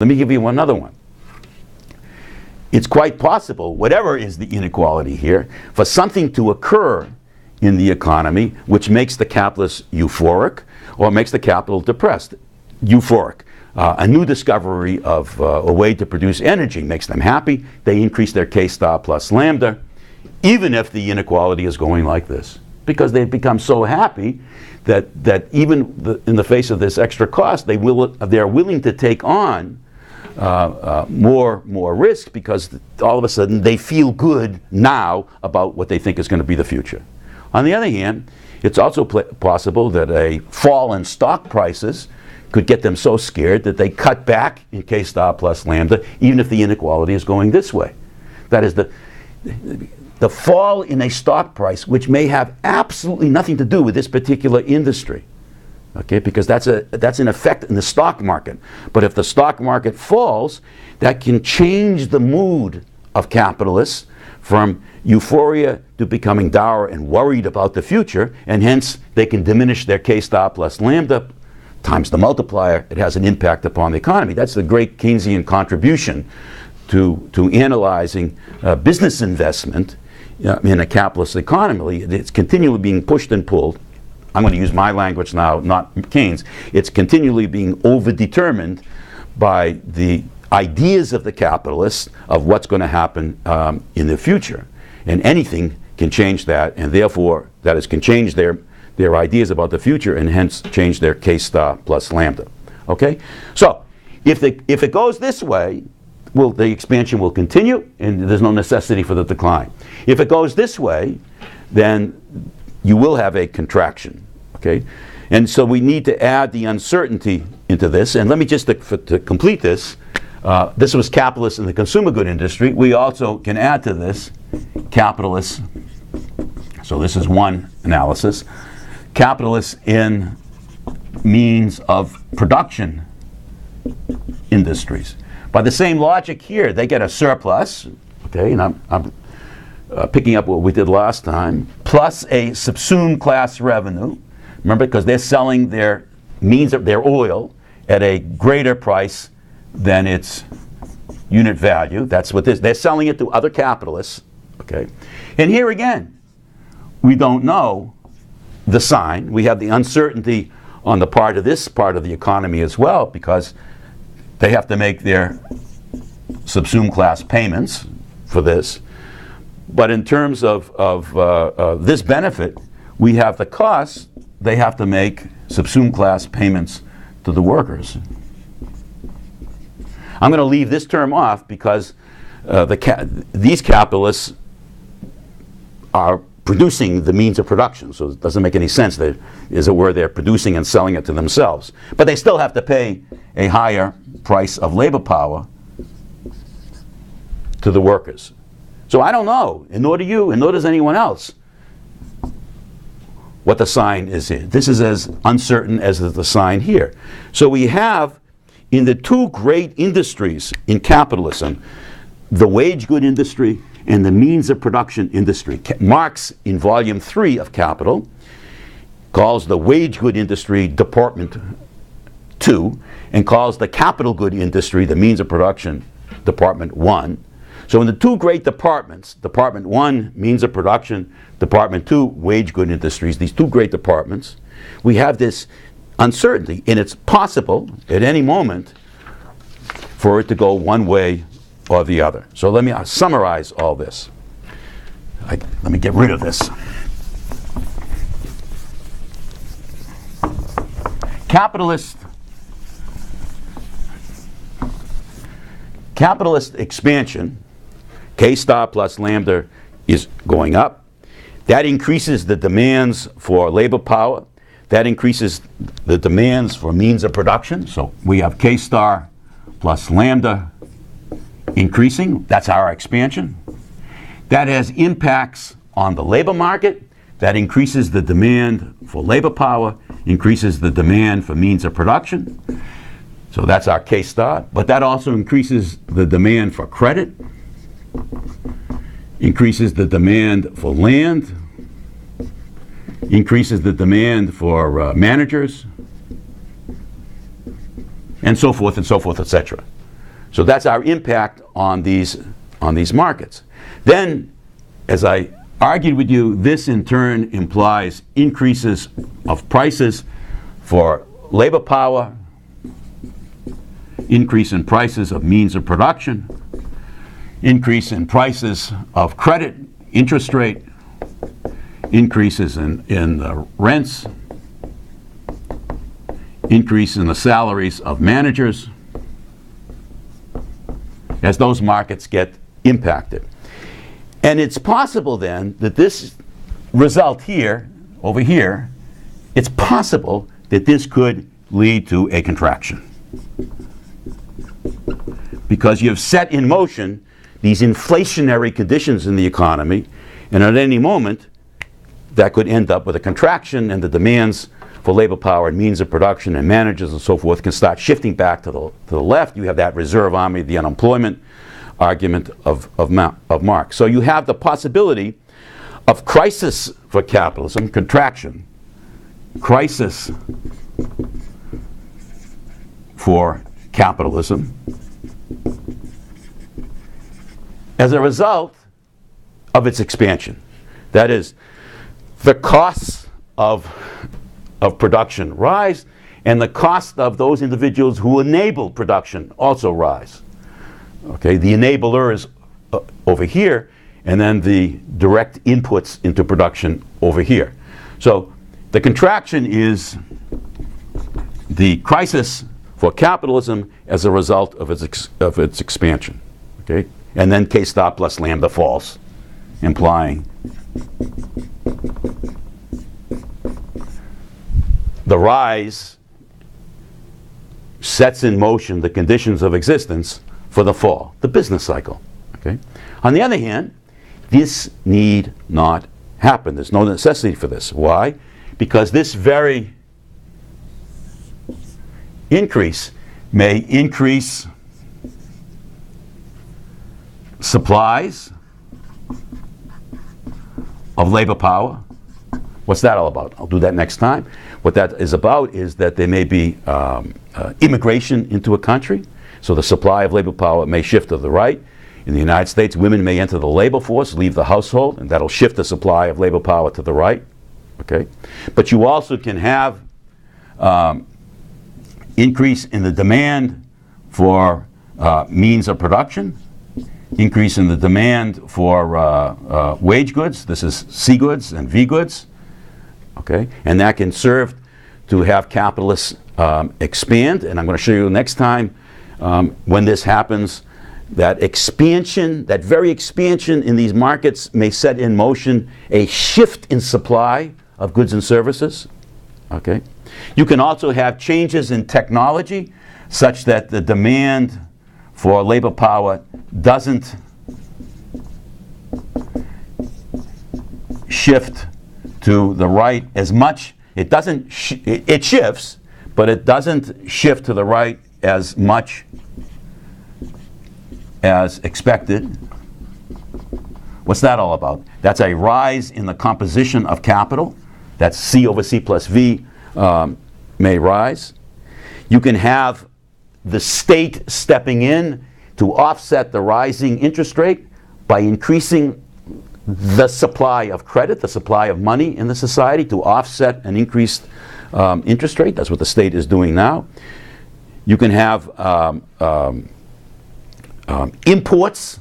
Let me give you another one. It's quite possible, whatever is the inequality here, for something to occur in the economy which makes the capitalist euphoric or makes the capital depressed. Euphoric. A new discovery of a way to produce energy makes them happy. They increase their K star plus lambda, even if the inequality is going like this. Because they've become so happy that even in the face of this extra cost, they're willing to take on more risk, because all of a sudden they feel good now about what they think is going to be the future. On the other hand, it's also possible that a fall in stock prices could get them so scared that they cut back in K star plus lambda, even if the inequality is going this way. That is, the fall in a stock price, which may have absolutely nothing to do with this particular industry, okay, because that's an effect in the stock market. But if the stock market falls, that can change the mood of capitalists from euphoria to becoming dour and worried about the future, and hence they can diminish their K star plus lambda times the multiplier. It has an impact upon the economy. That's the great Keynesian contribution to analyzing business investment in a capitalist economy. It's continually being pushed and pulled. I'm going to use my language now, not Keynes. It's continually being overdetermined by the ideas of the capitalists of what's going to happen in the future. And anything can change that, and therefore, that is, can change their ideas about the future, and hence change their K star plus lambda. Okay? So, if it goes this way, the expansion will continue, and there's no necessity for the decline. If it goes this way, then you will have a contraction. Okay? And so we need to add the uncertainty into this. And let me just, to complete this, this was capitalists in the consumer good industry. We also can add to this capitalists. So this is one analysis. Capitalists in means of production industries. By the same logic here, they get a surplus, okay, and I'm picking up what we did last time, plus a subsumed class revenue. Remember, because they're selling their means of their oil at a greater price than its unit value. That's what this, they're selling it to other capitalists, okay. And here again, we don't know the sign. We have the uncertainty on the part of this part of the economy as well, because they have to make their subsumed class payments for this. But in terms of this benefit, we have the costs. They have to make subsumed class payments to the workers. I'm going to leave this term off because these capitalists are producing the means of production, so it doesn't make any sense that, as it were, they're producing and selling it to themselves. But they still have to pay a higher price of labor power to the workers. So I don't know, and nor do you, and nor does anyone else, what the sign is here. This is as uncertain as the sign here. So we have, in the two great industries in capitalism, the wage good industry and the means of production industry. Marx, in volume 3 of Capital, calls the wage good industry Department 2, and calls the capital good industry, the means of production, Department 1. So in the two great departments, Department 1, means of production, Department 2, wage good industries, these two great departments, we have this uncertainty, and it's possible at any moment for it to go one way or the other. So let me summarize all this. Let me get rid of this. Capitalist expansion, K star plus lambda, is going up. That increases the demands for labor power. That increases the demands for means of production. So we have K star plus lambda increasing. That's our expansion. That has impacts on the labor market. That increases the demand for labor power, increases the demand for means of production. So that's our K star. But that also increases the demand for credit, increases the demand for land, increases the demand for managers, and so forth, etc. So that's our impact on these markets. Then, as I argued with you, this in turn implies increases of prices for labor power, increase in prices of means of production, increase in prices of credit, interest rate, increases in rents, increase in the salaries of managers as those markets get impacted. And it's possible then that this result here, over here, it's possible that this could lead to a contraction. Because you've set in motion these inflationary conditions in the economy, and at any moment, that could end up with a contraction, and the demands for labor power and means of production and managers and so forth can start shifting back to the left. You have that reserve army, the unemployment argument of Marx. So you have the possibility of crisis for capitalism, contraction, crisis for capitalism as a result of its expansion. That is, the costs of production rise, and the cost of those individuals who enable production also rise. Okay, the enabler is over here, and then the direct inputs into production over here. So the contraction is the crisis for capitalism as a result of its expansion. Okay, and then K star plus lambda false, implying the rise sets in motion the conditions of existence for the fall, the business cycle. Okay? On the other hand, this need not happen. There's no necessity for this. Why? Because this very increase may increase supplies of labor power. What's that all about? I'll do that next time. What that is about is that there may be immigration into a country, so the supply of labor power may shift to the right. In the United States, women may enter the labor force, leave the household, and that'll shift the supply of labor power to the right. Okay? But you also can have increase in the demand for means of production, increase in the demand for wage goods. This is C goods and V goods. Okay? And that can serve to have capitalists expand. And I'm going to show you next time when this happens, that expansion, that very expansion in these markets may set in motion a shift in supply of goods and services. Okay? You can also have changes in technology such that the demand for labor power doesn't shift to the right as much. It doesn't, it shifts, but it doesn't shift to the right as much as expected. What's that all about? That's a rise in the composition of capital. That's C over C plus V may rise. You can have the state stepping in to offset the rising interest rate by increasing the supply of credit, the supply of money in the society to offset an increased interest rate. That's what the state is doing now. You can have imports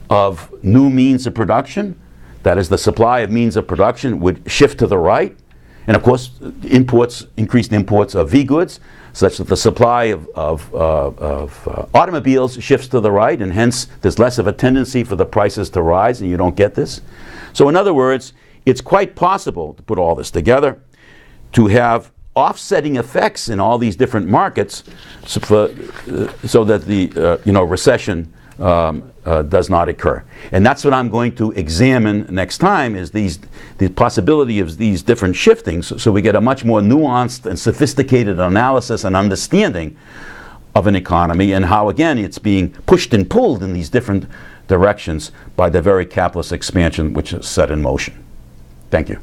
of new means of production. That is, the supply of means of production would shift to the right. And of course, increased imports of V goods, such that the supply of automobiles shifts to the right, and hence there's less of a tendency for the prices to rise, and you don't get this. So in other words, it's quite possible to put all this together to have offsetting effects in all these different markets so that the recession does not occur. And that's what I'm going to examine next time, is the possibility of these different shiftings, so we get a much more nuanced and sophisticated analysis and understanding of an economy, and how, again, it's being pushed and pulled in these different directions by the very capitalist expansion which is set in motion. Thank you.